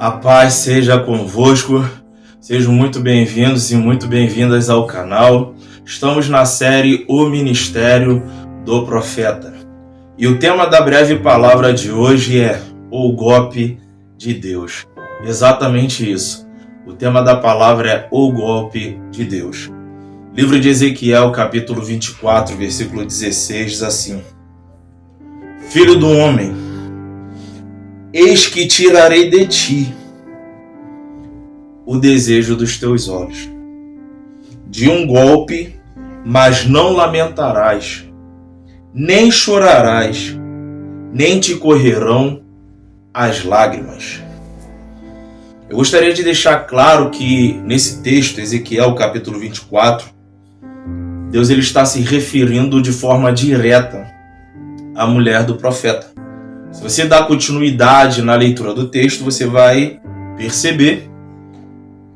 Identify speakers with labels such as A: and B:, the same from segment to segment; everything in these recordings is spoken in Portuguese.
A: A paz seja convosco, sejam muito bem-vindos e muito bem-vindas ao canal. Estamos na série O Ministério do Profeta. E o tema da breve palavra de hoje é o golpe de Deus. Exatamente isso. O tema da palavra é o golpe de Deus. Livro de Ezequiel, capítulo 24, versículo 16, diz assim: Filho do homem, eis que tirarei de ti o desejo dos teus olhos. De um golpe, mas não lamentarás, nem chorarás, nem te correrão as lágrimas. Eu gostaria de deixar claro que nesse texto, Ezequiel capítulo 24, Deus ele está se referindo de forma direta à mulher do profeta. Se você dá continuidade na leitura do texto, você vai perceber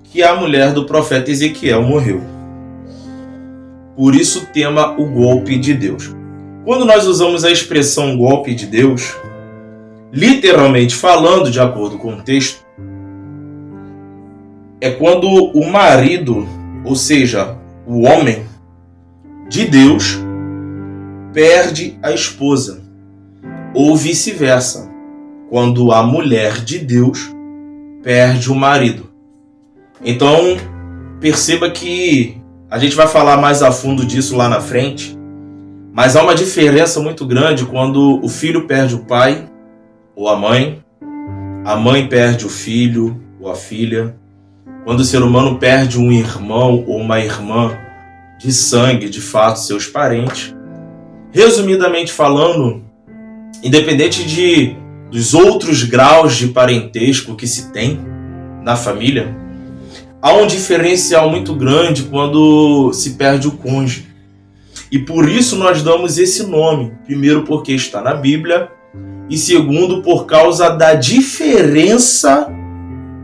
A: que a mulher do profeta Ezequiel morreu. Por isso o tema o golpe de Deus. Quando nós usamos a expressão golpe de Deus, literalmente falando, de acordo com o texto, é quando o marido, ou seja, o homem de Deus, perde a esposa, ou vice-versa, quando a mulher de Deus perde o marido. Então, perceba que a gente vai falar mais a fundo disso lá na frente, mas há uma diferença muito grande quando o filho perde o pai ou a mãe perde o filho ou a filha, quando o ser humano perde um irmão ou uma irmã de sangue, de fato, seus parentes. Resumidamente falando, independente dos outros graus de parentesco que se tem na família, há um diferencial muito grande quando se perde o cônjuge. E por isso nós damos esse nome. Primeiro, porque está na Bíblia. E segundo, por causa da diferença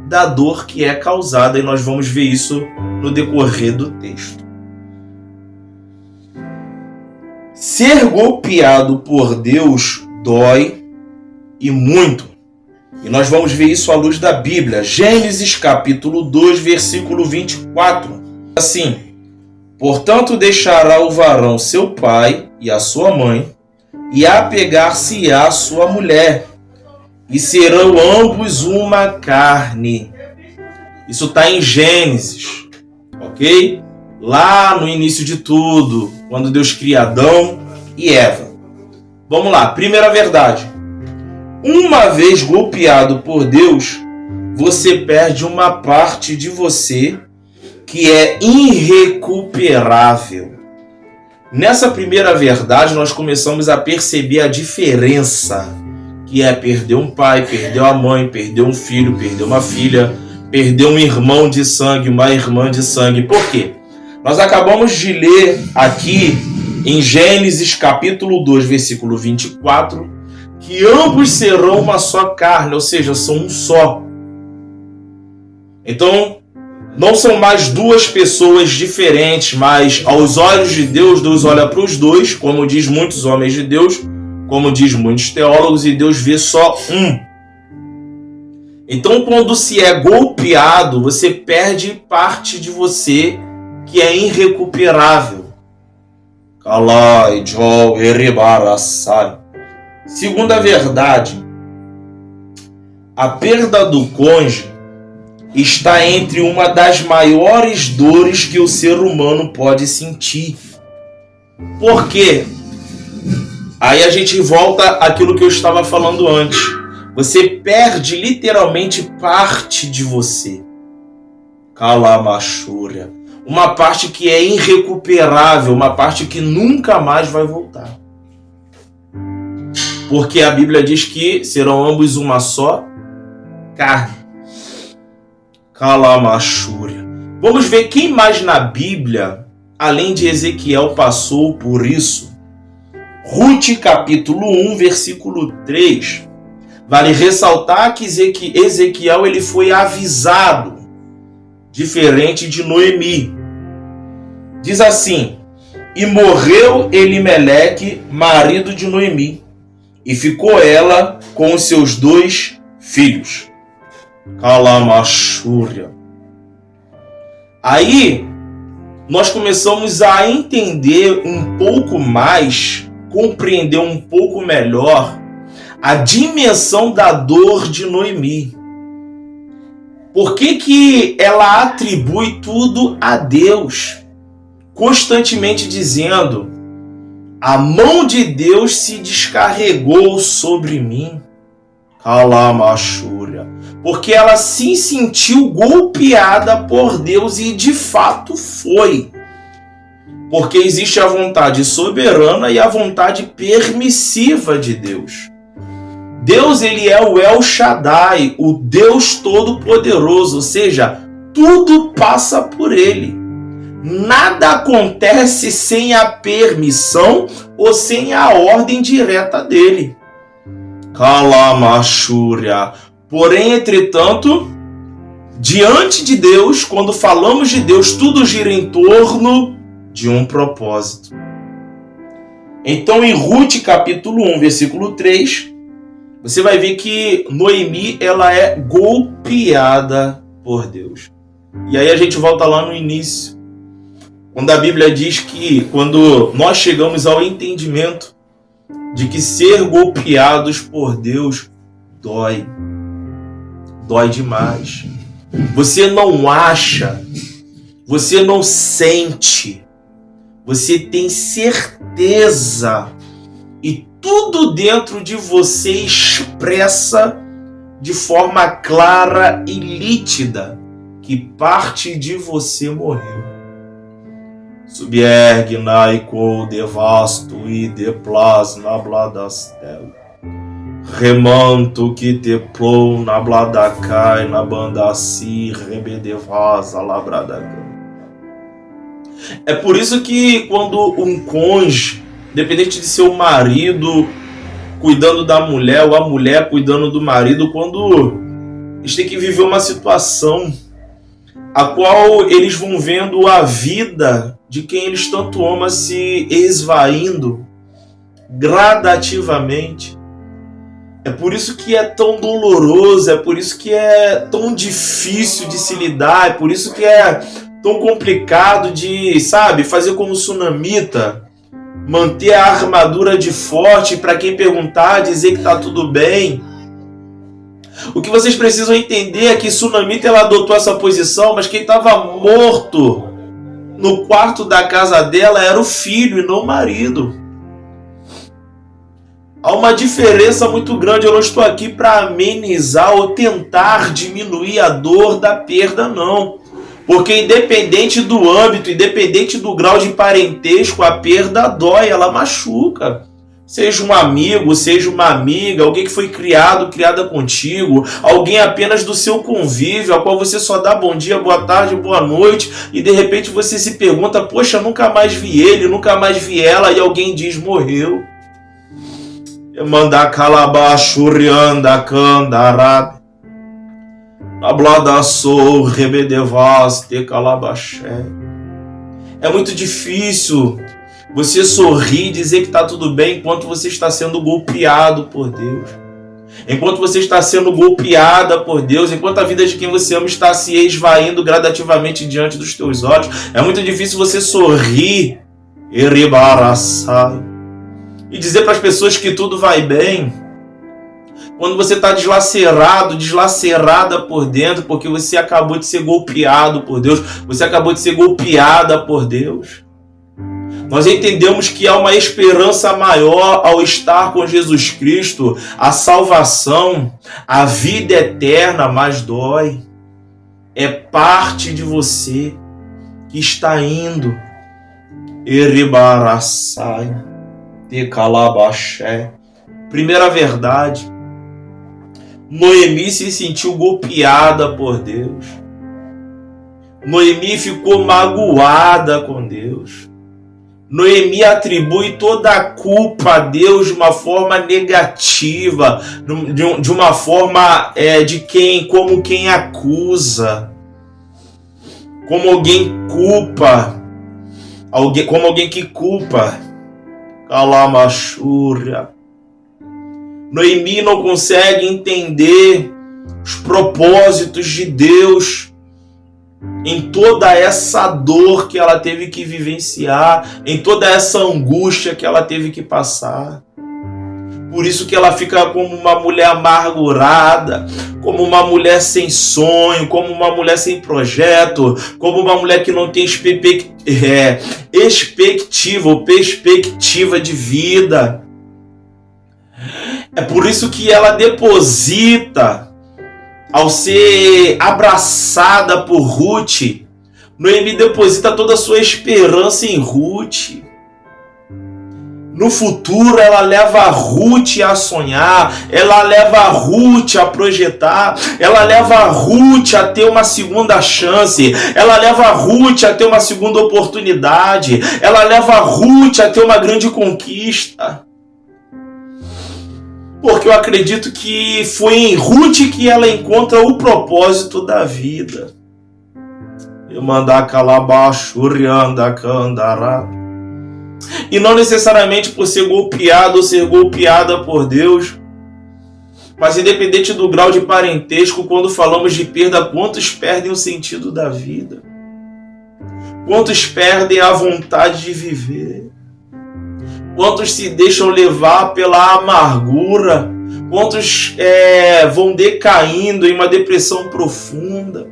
A: da dor que é causada. E nós vamos ver isso no decorrer do texto. Ser golpeado por Deus dói e muito. E nós vamos ver isso à luz da Bíblia. Gênesis capítulo 2, versículo 24. Assim: portanto deixará o varão seu pai e a sua mãe, e apegar-se-á a sua mulher, e serão ambos uma carne. Isso está em Gênesis, ok? Lá no início de tudo, quando Deus cria Adão e Eva. Vamos lá, primeira verdade. Uma vez golpeado por Deus, você perde uma parte de você que é irrecuperável. Nessa primeira verdade, nós começamos a perceber a diferença que é perder um pai, perder uma mãe, perder um filho, perder uma filha, perder um irmão de sangue, uma irmã de sangue. Por quê? Nós acabamos de ler aqui em Gênesis capítulo 2, versículo 24, que ambos serão uma só carne, ou seja, são um só. Então, não são mais duas pessoas diferentes, mas aos olhos de Deus, Deus olha para os dois, como diz muitos homens de Deus, como diz muitos teólogos, e Deus vê só um. Então, quando se é golpeado, você perde parte de você que é irrecuperável. Kalai, Joel, Erebarassai. Segunda verdade, a perda do cônjuge está entre uma das maiores dores que o ser humano pode sentir. Por quê? Aí a gente volta àquilo que eu estava falando antes. Você perde literalmente parte de você. Kalamachúria. Uma parte que é irrecuperável, uma parte que nunca mais vai voltar. Porque a Bíblia diz que serão ambos uma só carne. Kalamachúria. Vamos ver quem mais na Bíblia, além de Ezequiel, passou por isso. Rute capítulo 1, versículo 3. Vale ressaltar que Ezequiel ele foi avisado, diferente de Noemi. Diz assim: e morreu Elimeleque, marido de Noemi, e ficou ela com os seus 2 filhos. Calamachúria. Aí nós começamos a entender um pouco mais, compreender um pouco melhor a dimensão da dor de Noemi. Por que ela atribui tudo a Deus? Constantemente dizendo: a mão de Deus se descarregou sobre mim. Calamachúria. Porque ela se sentiu golpeada por Deus, e de fato foi. Porque existe a vontade soberana e a vontade permissiva de Deus. Deus, ele é o El Shaddai, o Deus Todo-Poderoso, ou seja, tudo passa por ele. Nada acontece sem a permissão ou sem a ordem direta dele. Calamachúria. Porém, entretanto, diante de Deus, quando falamos de Deus, tudo gira em torno de um propósito. Então, em Ruth, capítulo 1, versículo 3, você vai ver que Noemi, ela é golpeada por Deus. E aí a gente volta lá no início, quando a Bíblia diz que quando nós chegamos ao entendimento de que ser golpeados por Deus dói. Dói demais. Você não acha, você não sente, você tem certeza, e tudo dentro de você expressa de forma clara e nítida que parte de você morreu. Subiergnai co devasto e deplas na bladastel. Remanto que te plou na bladacai na bandaci rebedevasa labradacai. É por isso que quando um cônjuge, independente de ser o marido cuidando da mulher ou a mulher cuidando do marido, quando eles têm que viver uma situação a qual eles vão vendo a vida de quem eles tanto amam se esvaindo gradativamente. É por isso que é tão doloroso, é por isso que é tão difícil de se lidar, é por isso que é tão complicado de, fazer como sunamita, manter a armadura de forte, para quem perguntar, dizer que tá tudo bem. O que vocês precisam entender é que Sunamita, ela adotou essa posição, mas quem estava morto no quarto da casa dela era o filho e não o marido. Há uma diferença muito grande. Eu não estou aqui para amenizar ou tentar diminuir a dor da perda, não. Porque independente do âmbito, independente do grau de parentesco, a perda dói, ela machuca. Seja um amigo, seja uma amiga, alguém que foi criada contigo, alguém apenas do seu convívio, ao qual você só dá bom dia, boa tarde, boa noite, e de repente você se pergunta: poxa, nunca mais vi ele, nunca mais vi ela, e alguém diz: morreu. Mandar calabachurianda candarab. Abladaçou, rebedevas, te calabaxé. É muito difícil você sorrir e dizer que está tudo bem enquanto você está sendo golpeado por Deus. Enquanto você está sendo golpeada por Deus, enquanto a vida de quem você ama está se esvaindo gradativamente diante dos teus olhos. É muito difícil você sorrir e dizer para as pessoas que tudo vai bem, quando você está deslacerado, deslacerada por dentro, porque você acabou de ser golpeado por Deus, você acabou de ser golpeada por Deus. Nós entendemos que há uma esperança maior ao estar com Jesus Cristo, a salvação, a vida eterna, mas dói. É parte de você que está indo. Eribaraçai, de calabaxé. Primeira verdade. Noemi se sentiu golpeada por Deus. Noemi ficou magoada com Deus. Noemi atribui toda a culpa a Deus de uma forma negativa, de uma forma como quem acusa, como alguém culpa, como alguém que culpa. Calamachúria. Noemi não consegue entender os propósitos de Deus em toda essa dor que ela teve que vivenciar, em toda essa angústia que ela teve que passar. Por isso que ela fica como uma mulher amargurada, como uma mulher sem sonho, como uma mulher sem projeto, como uma mulher que não tem perspectiva de vida. É por isso que ela deposita, ao ser abraçada por Ruth, Noemi deposita toda a sua esperança em Ruth. No futuro, ela leva a Ruth a sonhar, ela leva a Ruth a projetar, ela leva a Ruth a ter uma segunda chance, ela leva a Ruth a ter uma segunda oportunidade, ela leva a Ruth a ter uma grande conquista. Porque eu acredito que foi em Ruth que ela encontra o propósito da vida. E não necessariamente por ser golpeado ou ser golpeada por Deus, mas independente do grau de parentesco, quando falamos de perda, quantos perdem o sentido da vida? Quantos perdem a vontade de viver? Quantos se deixam levar pela amargura? Quantos vão decaindo em uma depressão profunda?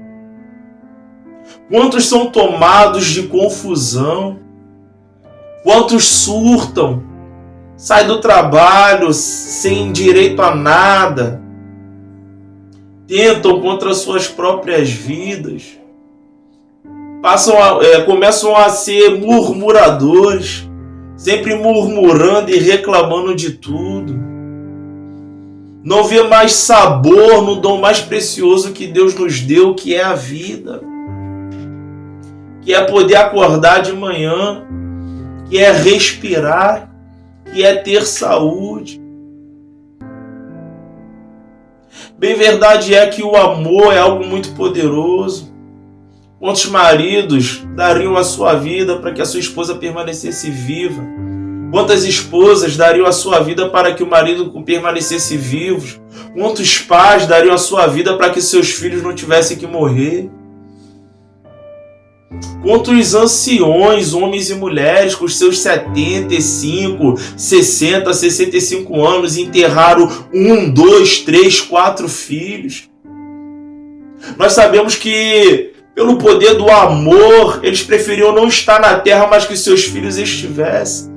A: Quantos são tomados de confusão? Quantos surtam? Saem do trabalho sem direito a nada? Tentam contra suas próprias vidas? Começam a ser murmuradores, sempre murmurando e reclamando de tudo. Não vê mais sabor no dom mais precioso que Deus nos deu, que é a vida. Que é poder acordar de manhã, que é respirar, que é ter saúde. Bem verdade é que o amor é algo muito poderoso. Quantos maridos dariam a sua vida para que a sua esposa permanecesse viva? Quantas esposas dariam a sua vida para que o marido permanecesse vivo? Quantos pais dariam a sua vida para que seus filhos não tivessem que morrer? Quantos anciões, homens e mulheres, com seus 75, 60, 65 anos, enterraram 1, 2, 3, 4 filhos? Nós sabemos que, pelo poder do amor, eles preferiam não estar na terra, mas que seus filhos estivessem.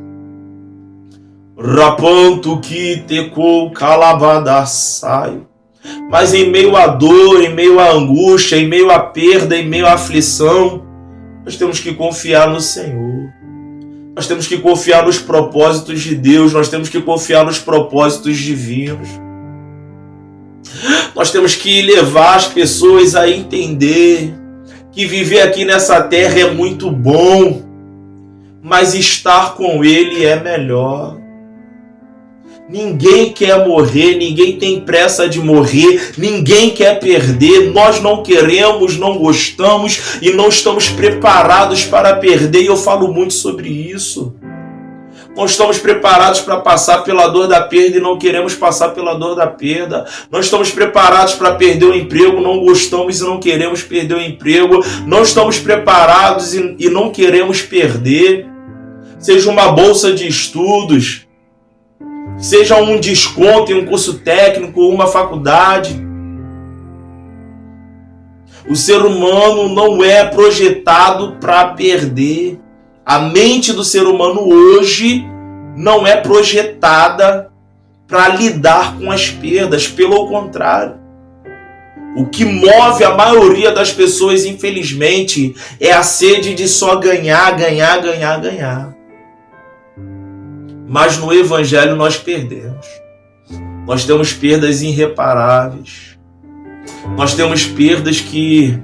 A: Rapanto que tecou calabadaçaio. Mas em meio à dor, em meio à angústia, em meio à perda, em meio à aflição, nós temos que confiar no Senhor. Nós temos que confiar nos propósitos de Deus. Nós temos que confiar nos propósitos divinos. Nós temos que levar as pessoas a entender que viver aqui nessa terra é muito bom, mas estar com Ele é melhor. Ninguém quer morrer, ninguém tem pressa de morrer, ninguém quer perder, nós não queremos, não gostamos e não estamos preparados para perder, e eu falo muito sobre isso. Não estamos preparados para passar pela dor da perda e não queremos passar pela dor da perda. Não estamos preparados para perder o emprego, não gostamos e não queremos perder o emprego. Não estamos preparados e não queremos perder. Seja uma bolsa de estudos, seja um desconto em um curso técnico ou uma faculdade. O ser humano não é projetado para perder. A mente do ser humano hoje não é projetada para lidar com as perdas. Pelo contrário, o que move a maioria das pessoas, infelizmente, é a sede de só ganhar, ganhar, ganhar, ganhar. Mas no Evangelho nós perdemos. Nós temos perdas irreparáveis. Nós temos perdas que,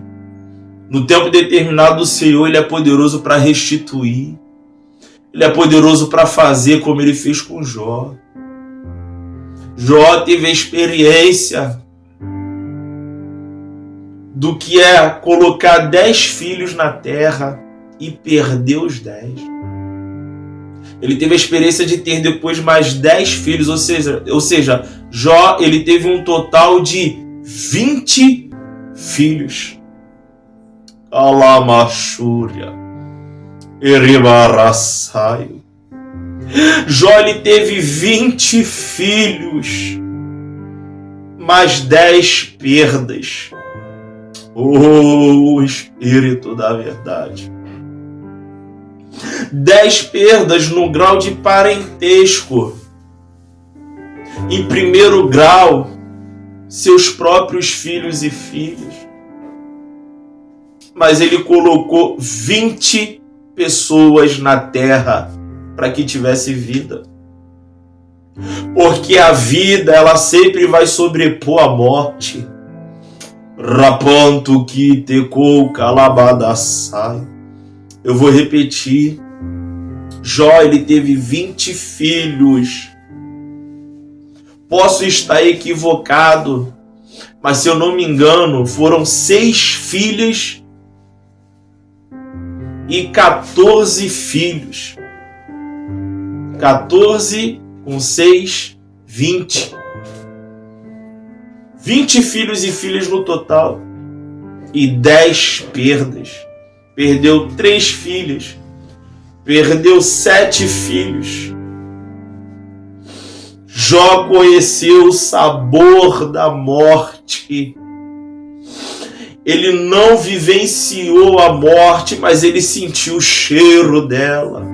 A: no tempo determinado do Senhor, Ele é poderoso para restituir. Ele é poderoso para fazer como Ele fez com Jó. Jó teve a experiência do que é colocar 10 filhos na terra e perder os 10. Ele teve a experiência de ter depois mais 10 filhos, ou seja, Jó ele teve um total de 20 filhos. Alamachúria. Eribaraçaio. Jó ele teve 20 filhos, mas 10 perdas. Oh, Espírito da verdade. 10 perdas no grau de parentesco. Em primeiro grau, seus próprios filhos e filhas. Mas ele colocou 20 pessoas na terra para que tivesse vida. Porque a vida, ela sempre vai sobrepor a morte. Rapanto que tecou calabadaçai. Eu vou repetir. Jó, ele teve 20 filhos. Posso estar equivocado, mas se eu não me engano, foram 6 filhas e 14 filhos. 14 com 6, 20. 20 filhos e filhas no total. E 10 perdas. Perdeu 3 filhas. Perdeu 7 filhos. Jó conheceu o sabor da morte. Ele não vivenciou a morte, mas ele sentiu o cheiro dela.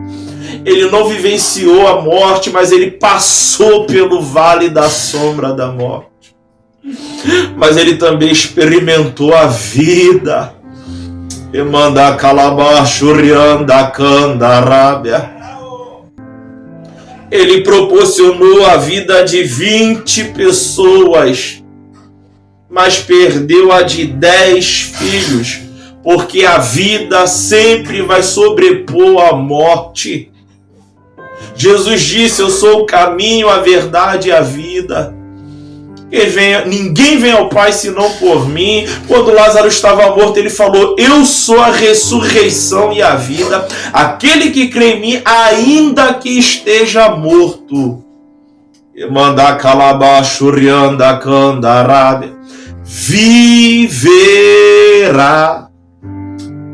A: Ele não vivenciou a morte, mas ele passou pelo vale da sombra da morte. Mas ele também experimentou a vida. E manda calabachurianda candarábia. Ele proporcionou a vida de 20 pessoas, mas perdeu a de 10 filhos, porque a vida sempre vai sobrepor a morte. Jesus disse: eu sou o caminho, a verdade e a vida. Ninguém vem ao Pai senão por mim. Quando Lázaro estava morto, ele falou: eu sou a ressurreição e a vida. Aquele que crê em mim, ainda que esteja morto, manda calabachurianda candarábia, viverá.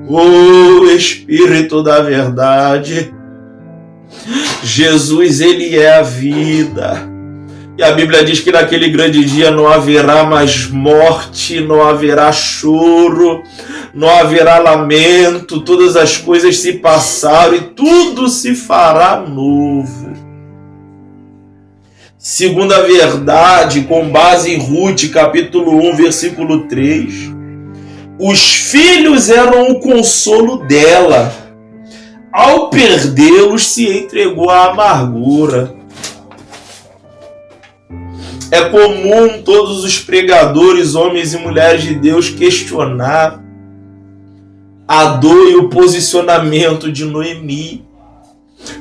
A: O Espírito da verdade. Jesus, ele é a vida. E a Bíblia diz que naquele grande dia não haverá mais morte, não haverá choro, não haverá lamento, todas as coisas se passaram e tudo se fará novo. Segundo a verdade, com base em Ruth, capítulo 1, versículo 3, os filhos eram o consolo dela. Ao perdê-los, se entregou à amargura. É comum todos os pregadores, homens e mulheres de Deus, questionar a dor e o posicionamento de Noemi.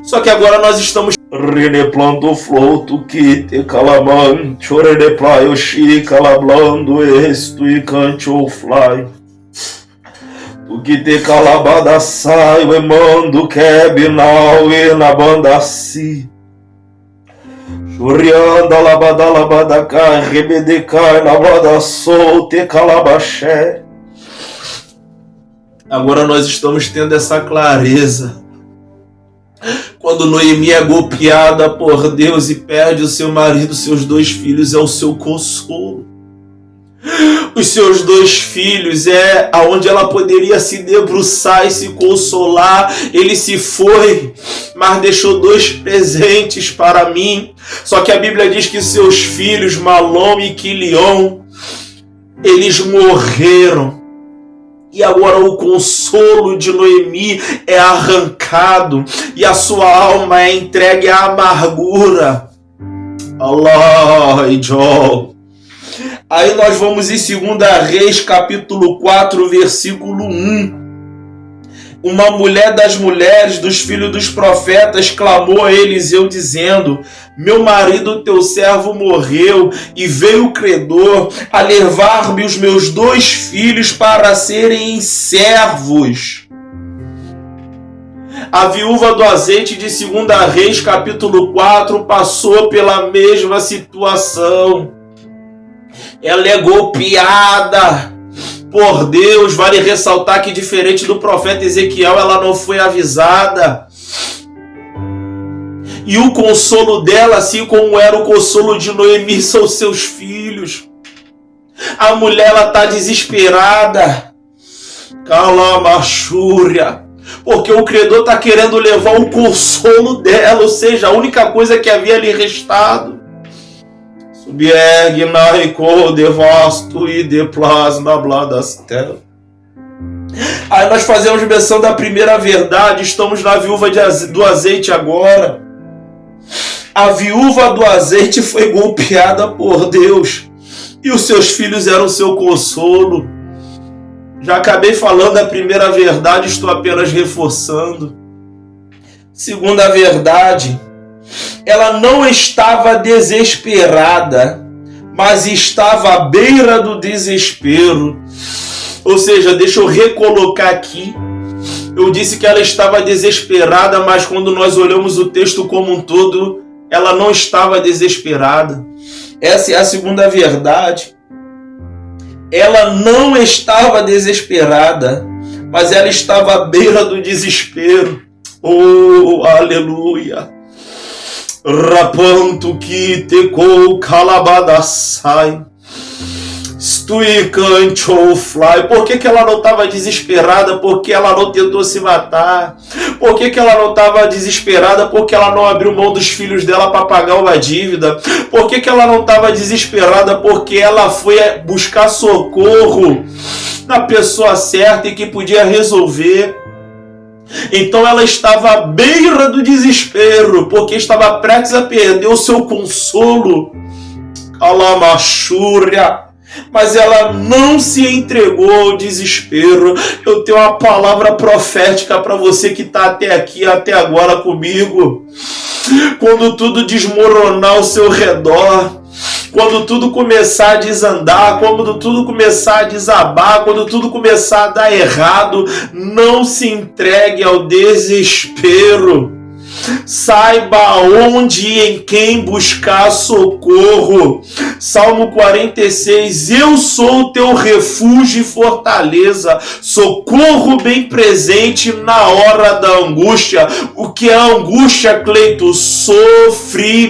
A: Só que agora nós estamos reneplanto flauto que te calaman, chore de praia, xi calablando esto e cante o fly. Tu que te calabada sai, o mando que binau e na banda si. Churianda labada labada cai, rebedecai, labada solte calabaxé. Agora nós estamos tendo essa clareza. Quando Noemi é golpeada por Deus e perde o seu marido, seus 2 filhos, é o seu consolo. Os seus 2 filhos é aonde ela poderia se debruçar e se consolar. Ele se foi, mas deixou 2 presentes para mim. Só que a Bíblia diz que seus filhos, Malom e Quilion, eles morreram. E agora o consolo de Noemi é arrancado e a sua alma é entregue à amargura. Allah e Jó. Aí nós vamos em 2 Reis, capítulo 4, versículo 1. Uma mulher das mulheres dos filhos dos profetas clamou a Eliseu dizendo: meu marido, teu servo, morreu, e veio o credor a levar-me os meus 2 filhos para serem servos. A viúva do azeite de 2 Reis, capítulo 4, passou pela mesma situação. ela é golpeada por Deus. Vale ressaltar que, diferente do profeta Ezequiel, ela não foi avisada. E o consolo dela, assim como era o consolo de Noemi, são seus filhos. A mulher, ela está desesperada. Calamachúria. Porque o credor está querendo levar o consolo dela, ou seja, a única coisa que havia lhe restado. Subiergue na rico devasto e de plasma bladastel. Aí nós fazemos menção da primeira verdade, estamos na viúva do azeite agora. A viúva do azeite foi golpeada por Deus e os seus filhos eram seu consolo. Já acabei falando da primeira verdade, estou apenas reforçando. Segunda verdade, ela não estava desesperada, mas estava à beira do desespero. Ou seja, deixa eu recolocar aqui. Eu disse que ela estava desesperada, mas quando nós olhamos o texto como um todo, ela não estava desesperada. Essa é a segunda verdade. Ela não estava desesperada, mas ela estava à beira do desespero. Oh, aleluia! Rapanto que tecou calabadassai. Stui cancho fly. Por que ela não estava desesperada? Porque ela não tentou se matar. Por que ela não estava desesperada? Porque ela não abriu mão dos filhos dela para pagar uma dívida. Por que ela não estava desesperada? Porque ela foi buscar socorro na pessoa certa e que podia resolver. Então ela estava à beira do desespero, porque estava prestes a perder o seu consolo. Calamachúria. Mas ela não se entregou ao desespero. Eu tenho uma palavra profética para você que está até aqui, até agora comigo. Quando tudo desmoronar ao seu redor, quando tudo começar a desandar, quando tudo começar a desabar, quando tudo começar a dar errado, não se entregue ao desespero. Saiba onde e em quem buscar socorro. Salmo 46, eu sou o teu refúgio e fortaleza, socorro bem presente na hora da angústia. O que é angústia, Cleito? Sofrimento.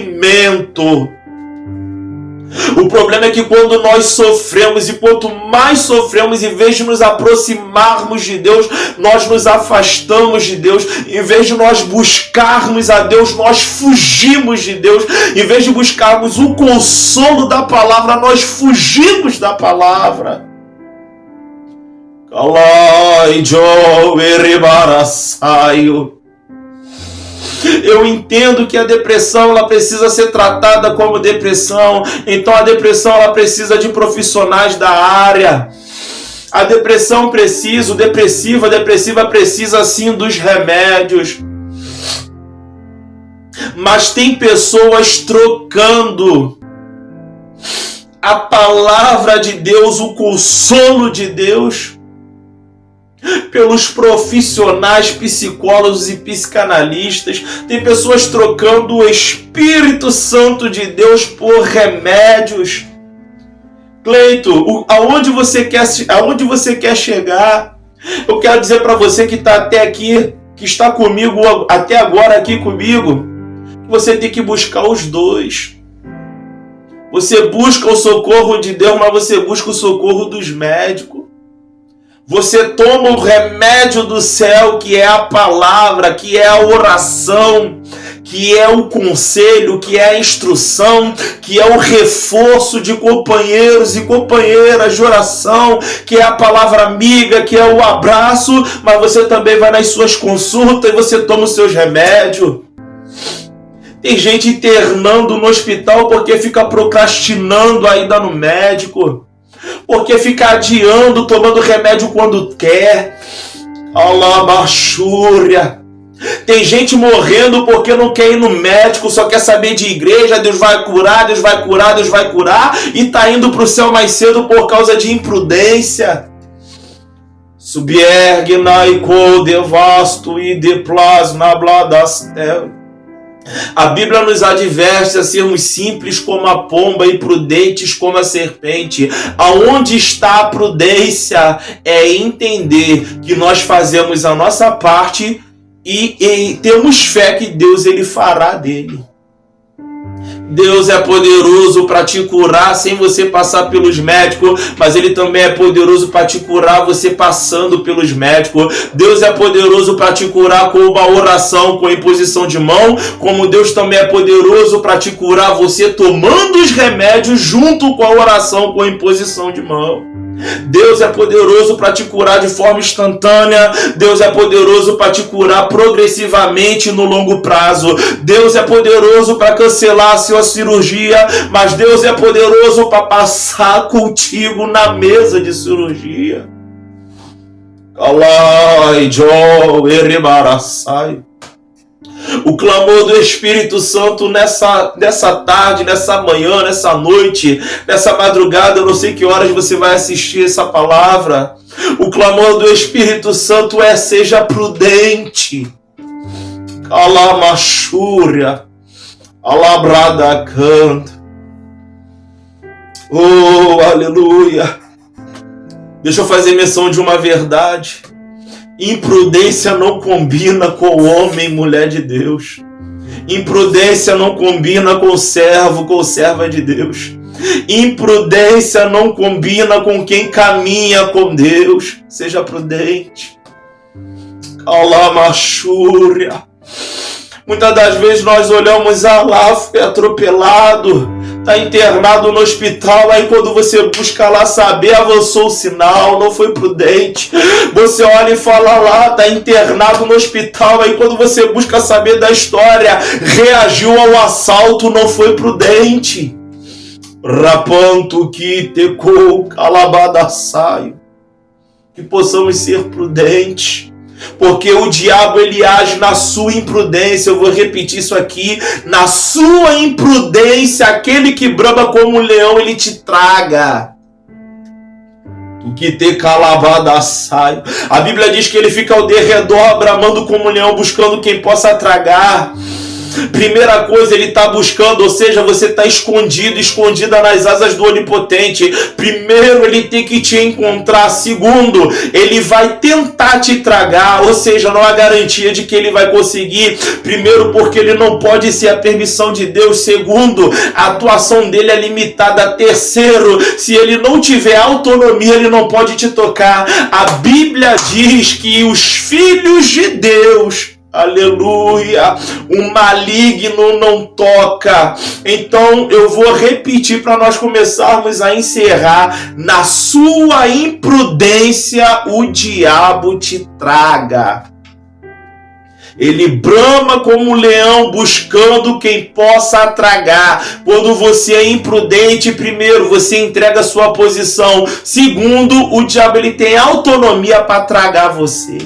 A: O problema é que quando nós sofremos, e quanto mais sofremos, em vez de nos aproximarmos de Deus, nós nos afastamos de Deus. Em vez de nós buscarmos a Deus, nós fugimos de Deus. Em vez de buscarmos o consolo da palavra, nós fugimos da palavra. Eu entendo que a depressão ela precisa ser tratada como depressão. Então a depressão ela precisa de profissionais da área. A depressão precisa, a depressiva precisa sim dos remédios. Mas tem pessoas trocando a palavra de Deus, o consolo de Deus, pelos profissionais psicólogos e psicanalistas. Tem pessoas trocando o Espírito Santo de Deus por remédios. Cleito, aonde você quer chegar? Eu quero dizer para você que está até aqui, que está comigo até agora aqui comigo, que você tem que buscar os dois. Você busca o socorro de Deus, mas você busca o socorro dos médicos. Você toma o remédio do céu, que é a palavra, que é a oração, que é o conselho, que é a instrução, que é o reforço de companheiros e companheiras de oração, que é a palavra amiga, que é o abraço, mas você também vai nas suas consultas e você toma os seus remédios. Tem gente internando no hospital porque fica procrastinando a ida no médico, porque fica adiando, tomando remédio quando quer. Alabachúria. Tem gente morrendo porque não quer ir no médico, só quer saber de igreja. Deus vai curar, Deus vai curar, Deus vai curar, e tá indo pro céu mais cedo por causa de imprudência. Subiergue naiko devasto e de plasma bladastel. A Bíblia nos adverte a sermos simples como a pomba e prudentes como a serpente. Aonde está a prudência? É entender que nós fazemos a nossa parte e temos fé que Deus ele fará dele. Deus é poderoso para te curar sem você passar pelos médicos, mas Ele também é poderoso para te curar você passando pelos médicos. Deus é poderoso para te curar com uma oração, com a imposição de mão, como Deus também é poderoso para te curar você tomando os remédios junto com a oração, com a imposição de mão. Deus é poderoso para te curar de forma instantânea. Deus é poderoso para te curar progressivamente no longo prazo. Deus é poderoso para cancelar a sua cirurgia, mas Deus é poderoso para passar contigo na mesa de cirurgia. O clamor do Espírito Santo nessa tarde, nessa manhã, nessa noite, nessa madrugada, eu não sei que horas você vai assistir essa palavra. O clamor do Espírito Santo é: seja prudente. Calamachúria, alabrada canta. Oh, aleluia. Deixa eu fazer menção de uma verdade. Imprudência não combina com homem e mulher de Deus. Imprudência não combina com serva de Deus. Imprudência não combina com quem caminha com Deus. Seja prudente. Calamachúria. Muitas das vezes nós olhamos, lá foi atropelado, está internado no hospital, aí quando você busca lá saber, avançou o sinal, não foi prudente. Você olha e fala, lá está internado no hospital, aí quando você busca saber da história, reagiu ao assalto, não foi prudente. Rapanto que tecou calabada saio. Que possamos ser prudentes. Porque o diabo ele age na sua imprudência. Eu vou repetir isso aqui: na sua imprudência, aquele que brama como um leão ele te traga. O que te calabada saio. A Bíblia diz que ele fica ao derredor bramando como um leão, buscando quem possa tragar. Primeira coisa, ele está buscando, ou seja, você está escondida nas asas do Onipotente. Primeiro, ele tem que te encontrar. Segundo, ele vai tentar te tragar, ou seja, não há garantia de que ele vai conseguir. Primeiro, porque ele não pode ser a permissão de Deus. Segundo, a atuação dele é limitada. Terceiro, se ele não tiver autonomia, ele não pode te tocar. A Bíblia diz que os filhos de Deus, aleluia, o maligno não toca. Então eu vou repetir para nós começarmos a encerrar. Na sua imprudência o diabo te traga. Ele brama como um leão buscando quem possa tragar. Quando você é imprudente, primeiro, você entrega a sua posição. Segundo, o diabo ele tem autonomia para tragar você.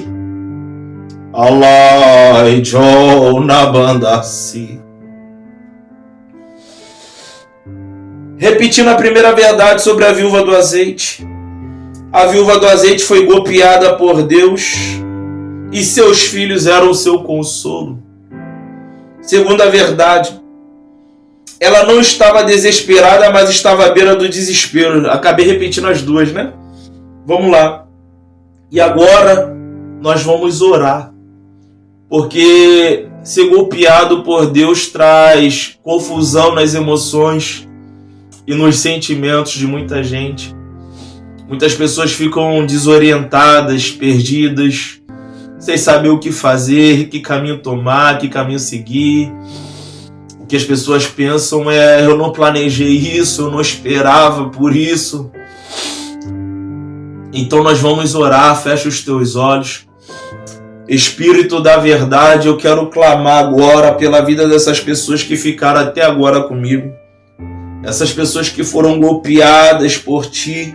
A: Allah e Joe na banda assim. Repetindo a primeira verdade sobre a viúva do azeite. A viúva do azeite foi golpeada por Deus e seus filhos eram o seu consolo. Segunda verdade, ela não estava desesperada, mas estava à beira do desespero. Acabei repetindo as duas, né? Vamos lá. E agora nós vamos orar. Porque ser golpeado por Deus traz confusão nas emoções e nos sentimentos de muita gente. Muitas pessoas ficam desorientadas, perdidas, sem saber o que fazer, que caminho tomar, que caminho seguir. O que as pessoas pensam é: eu não planejei isso, eu não esperava por isso. Então nós vamos orar, fecha os teus olhos. Espírito da verdade, eu quero clamar agora pela vida dessas pessoas que ficaram até agora comigo. Essas pessoas que foram golpeadas por ti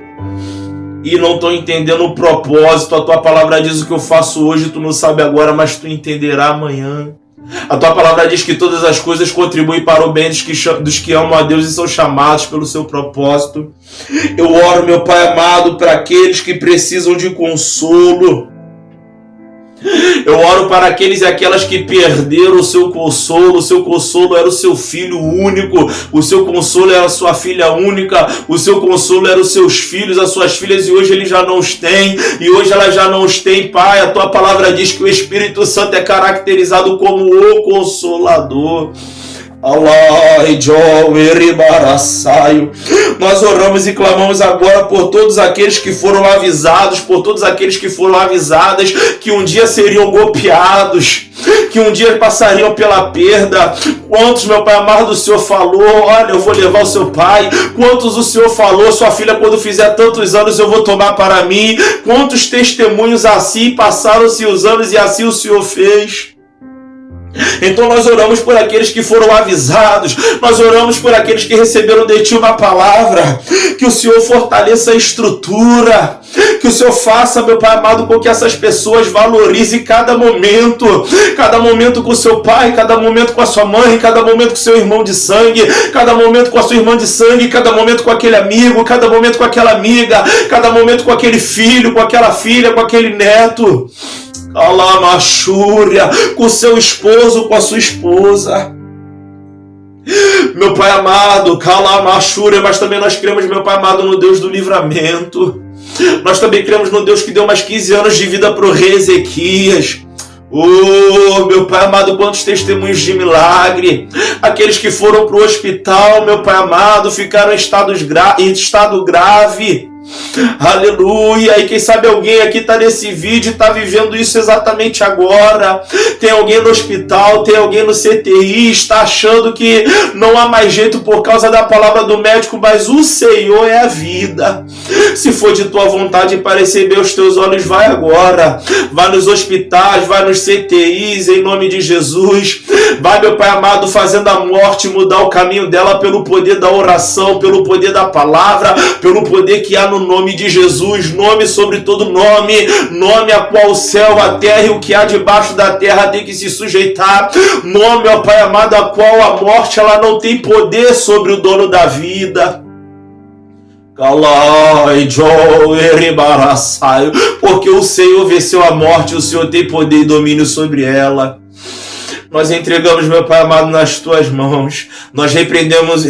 A: e não estão entendendo o propósito. A tua palavra diz: o que eu faço hoje tu não sabe agora, mas tu entenderá amanhã. A tua palavra diz que todas as coisas contribuem para o bem dos que amam a Deus e são chamados pelo seu propósito. Eu oro, meu Pai amado, para aqueles que precisam de consolo. Eu oro para aqueles e aquelas que perderam o seu consolo era o seu filho único, o seu consolo era a sua filha única, o seu consolo era os seus filhos, as suas filhas, e hoje eles já não os têm, e hoje elas já não os têm, Pai. A tua palavra diz que o Espírito Santo é caracterizado como o Consolador. Nós oramos e clamamos agora por todos aqueles que foram avisados, por todos aqueles que foram avisadas que um dia seriam golpeados, que um dia passariam pela perda. Quantos, meu Pai amado, o Senhor falou, olha, eu vou levar o seu pai. Quantos o Senhor falou, sua filha, quando fizer tantos anos eu vou tomar para mim. Quantos testemunhos assim, passaram-se os anos e assim o Senhor fez. Então nós oramos por aqueles que foram avisados, nós oramos por aqueles que receberam de Ti uma palavra, que o Senhor fortaleça a estrutura, que o Senhor faça, meu Pai amado, com que essas pessoas valorizem cada momento com o seu pai, cada momento com a sua mãe, cada momento com o seu irmão de sangue, cada momento com a sua irmã de sangue, cada momento com aquele amigo, cada momento com aquela amiga, cada momento com aquele filho, com aquela filha, com aquele neto. Alamachúria, com o seu esposo, com a sua esposa. Meu Pai amado, Calamachúria, mas também nós cremos, meu Pai amado, no Deus do livramento. Nós também cremos no Deus que deu mais 15 anos de vida para o rei Ezequias. Oh, meu Pai amado, quantos testemunhos de milagre. Aqueles que foram para o hospital, meu Pai amado, ficaram em estado grave. Aleluia. E quem sabe alguém aqui está nesse vídeo e está vivendo isso exatamente agora. Tem alguém no hospital, tem alguém no CTI, está achando que não há mais jeito por causa da palavra do médico, mas o Senhor é a vida. Se for de tua vontade para receber os teus olhos, vai agora. Vai nos hospitais, vai nos CTIs, em nome de Jesus. Vai, meu Pai amado, fazendo a morte mudar o caminho dela pelo poder da oração, pelo poder da palavra, pelo poder que há no nome de Jesus. Nome sobre todo nome, nome a qual o céu, a terra e o que há debaixo da terra tem que se sujeitar. Nome, ó Pai amado, a qual a morte ela não tem poder sobre o dono da vida. Porque o Senhor venceu a morte, o Senhor tem poder e domínio sobre ela. Nós entregamos, meu Pai amado, nas tuas mãos. Nós repreendemos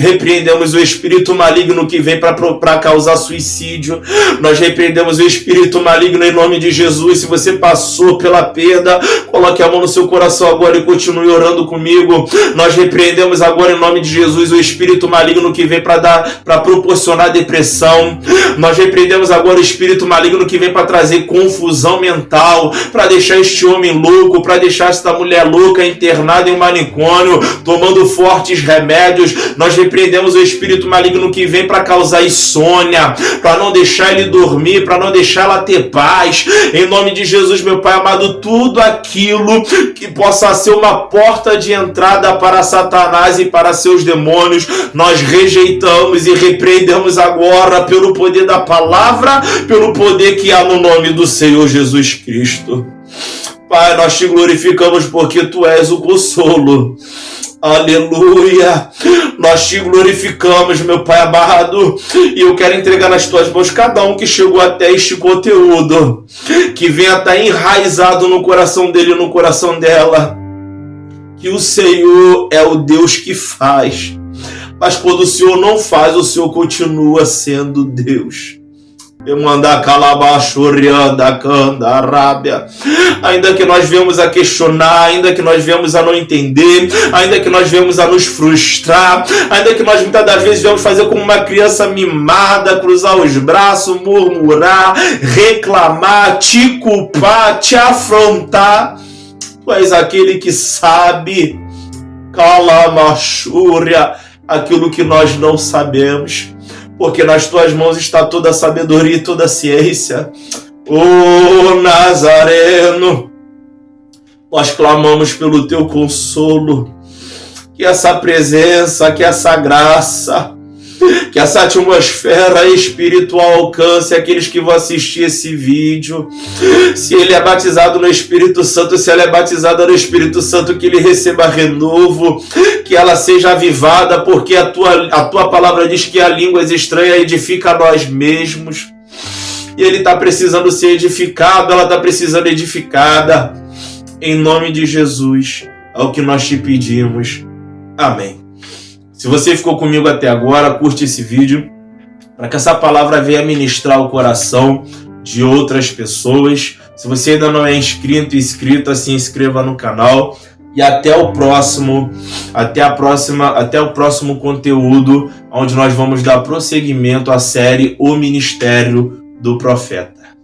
A: o espírito maligno que vem para causar suicídio. Nós repreendemos o espírito maligno em nome de Jesus. Se você passou pela perda, coloque a mão no seu coração agora e continue orando comigo. Nós repreendemos agora em nome de Jesus o espírito maligno que vem para proporcionar depressão. Nós repreendemos agora o espírito maligno que vem para trazer confusão mental, para deixar este homem louco, para deixar esta mulher louca internado em um manicômio, tomando fortes remédios. Nós repreendemos o espírito maligno que vem para causar insônia, para não deixar ele dormir, para não deixar ela ter paz. Em nome de Jesus, meu Pai amado, tudo aquilo que possa ser uma porta de entrada para Satanás e para seus demônios, nós rejeitamos e repreendemos agora pelo poder da palavra, pelo poder que há no nome do Senhor Jesus Cristo. Pai, nós te glorificamos porque Tu és o consolo. Aleluia. Nós te glorificamos, meu Pai amado. E eu quero entregar nas Tuas mãos cada um que chegou até este conteúdo, que venha estar enraizado no coração dele e no coração dela, que o Senhor é o Deus que faz. Mas quando o Senhor não faz, o Senhor continua sendo Deus. Ainda que nós venhamos a questionar, ainda que nós venhamos a não entender, ainda que nós venhamos a nos frustrar, ainda que nós muitas das vezes venhamos fazer como uma criança mimada, cruzar os braços, murmurar, reclamar, te culpar, te afrontar, Tu és aquele que sabe, calamachúria, aquilo que nós não sabemos. Porque nas Tuas mãos está toda a sabedoria e toda a ciência. Ô Nazareno, nós clamamos pelo Teu consolo. Que essa presença, que essa graça, que essa atmosfera espiritual alcance aqueles que vão assistir esse vídeo. Se ele é batizado no Espírito Santo, se ela é batizada no Espírito Santo, que ele receba renovo, que ela seja avivada, porque a tua palavra diz que a língua estranha edifica a nós mesmos. e ele está precisando ser edificado, ela está precisando edificada. Em nome de Jesus, é o que nós te pedimos. Amém. Se você ficou comigo até agora, curte esse vídeo, para que essa palavra venha ministrar o coração de outras pessoas. Se você ainda não é inscrita, se inscreva no canal. E até o próximo conteúdo, onde nós vamos dar prosseguimento à série O Ministério do Profeta.